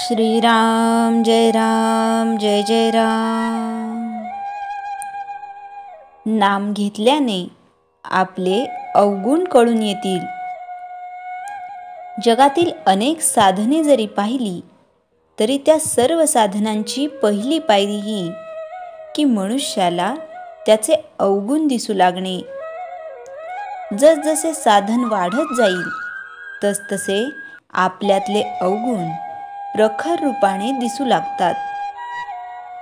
श्रीराम जय राम जय जय राम। नाम घेतल्याने आपले अवगुण कळून येतील। जगातील अनेक साधने जरी पाहिली तरी त्या सर्व साधनांची पहिली पायरी ही की मनुष्याला त्याचे अवगुण दिसू लागणे। जसजसे साधन वाढत जाईल तसतसे आपल्यातले अवगुण प्रखर रूपाने दिसू लागतात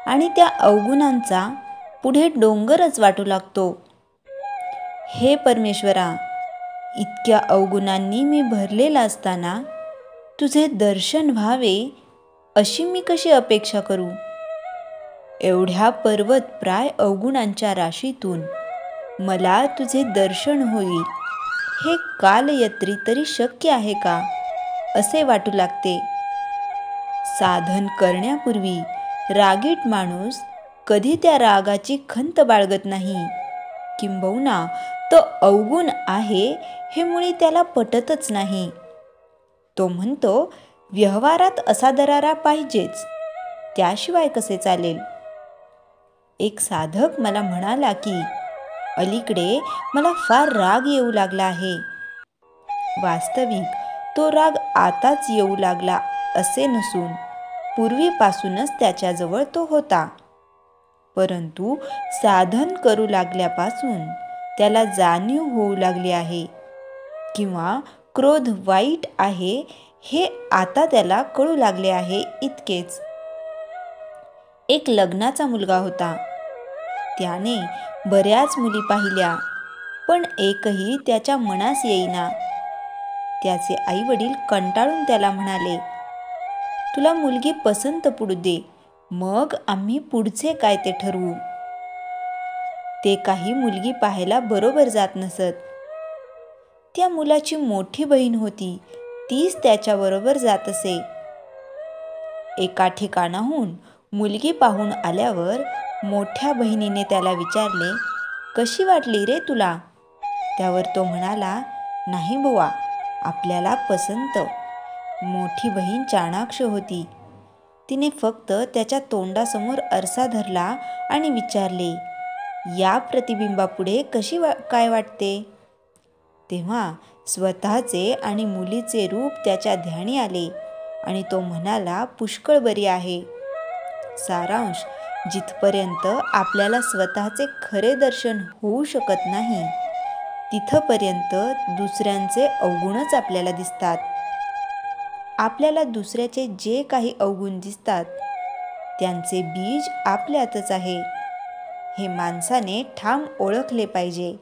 आणि त्या अवगुणांचा पुढे डोंगरच वाटू लागतो। हे परमेश्वरा, इतक्या अवगुणांनी मी भरलेला असताना तुझे दर्शन व्हावे अशी मी कशी अपेक्षा करू? एवढ्या पर्वतप्राय अवगुणांच्या राशीतून मला तुझे दर्शन होईल हे कालयत्री तरी शक्य आहे का असे वाटू लागते। साधन करण्यापूर्वी रागीट माणूस कधी त्या रागाची खंत बाळगत नाही, किंबहुना तो अवगुण आहे हे मुळी त्याला पटतच नाही। तो म्हणतो व्यवहारात असा दरारा पाहिजेच, त्याशिवाय कसे चालेल। एक साधक मला म्हणाला की अलीकडे मला फार राग येऊ लागला आहे। वास्तविक तो राग आताच येऊ लागला असे नसून पूर्वीपासूनच त्याच्याजवळ तो होता, परंतु साधन करू लागल्यापासून त्याला जाणीव होऊ लागली आहे, किंवा क्रोध वाईट आहे हे आता त्याला कळू लागले आहे इतकेच। एक लग्नाचा मुलगा होता। त्याने बऱ्याच मुली पाहिल्या, पण एकही त्याच्या मनास येईना। त्याचे आईवडील कंटाळून त्याला म्हणाले, तुला मुलगी पसंत पडू दे, मग आम्ही पुढचे काय ते ठरवू। ते काही मुलगी पाहायला बरोबर जात नसत। त्या मुलाची मोठी बहीण होती, तीच त्याच्याबरोबर जात असे। एका ठिकाणाहून मुलगी पाहून आल्यावर मोठ्या बहिणीने त्याला विचारले, कशी वाटली रे तुला? त्यावर तो म्हणाला, नाही बुवा, आपल्याला पसंत। मोठी बहीण चाणाक्ष होती। तिने फक्त त्याच्या तोंडासमोर आरसा धरला आणि विचारले, या प्रतिबिंबापुढे कशी काय वाटते? तेव्हा स्वतःचे आणि मुलीचे रूप त्याच्या ध्यानी आले आणि तो म्हणाला, पुष्कळ बरी आहे। सारांश, जिथपर्यंत आपल्याला स्वतःचे खरे दर्शन होऊ शकत नाही तिथपर्यंत दुसऱ्यांचे अवगुणच आपल्याला दिसतात। आपल्याला दुसऱ्याचे जे काही अवगुण दिसतात त्यांचे बीज आपल्यातच आहे हे माणसाने ठाम ओळखले पाहिजे।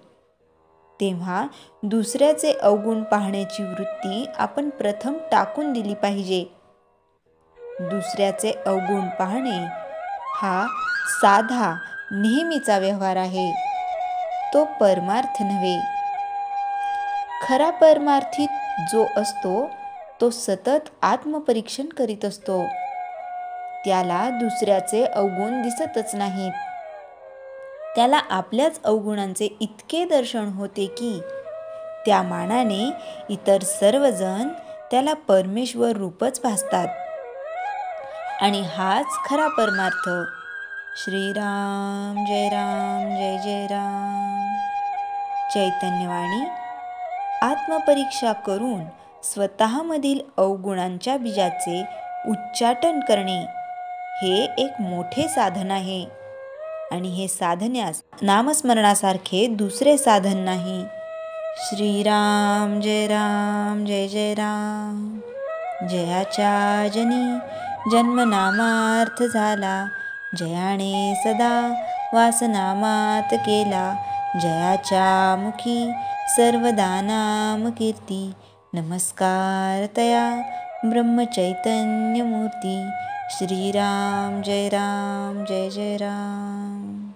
तेव्हा दुसऱ्याचे अवगुण पाहण्याची वृत्ती आपण प्रथम टाकून दिली पाहिजे। दुसऱ्याचे अवगुण पाहणे हा साधा नेहमीचा व्यवहार आहे, तो परमार्थ नव्हे। खरा परमार्थी जो असतो तो सतत आत्मपरीक्षण करीत असतो। त्याला दुसऱ्याचे अवगुण दिसतच नाहीत। त्याला आपल्याच अवगुणांचे इतके दर्शन होते की त्या मानाने इतर सर्वजण त्याला परमेश्वर रूपच भासतात, आणि हाच खरा परमार्थ। श्रीराम जय राम जय जय राम। चैतन्यवाणी आत्मपरीक्षा करून स्वतःमधील अवगुणांच्या बीजाचे उच्चाटन करणे हे एक मोठे साधन आहे, आणि हे साधण्यास नामस्मरणासारखे दुसरे साधन नाही। श्रीराम जय राम जय जय राम। जयाच्या जनी जन्मनामार्थ झाला, जयाने सदा वासनामात केला। जयाच्या मुखी सर्वदा नाम कीर्ती, नमस्कार तया ब्रह्मचैतन्य मूर्ती। श्रीराम जय राम जय जय राम।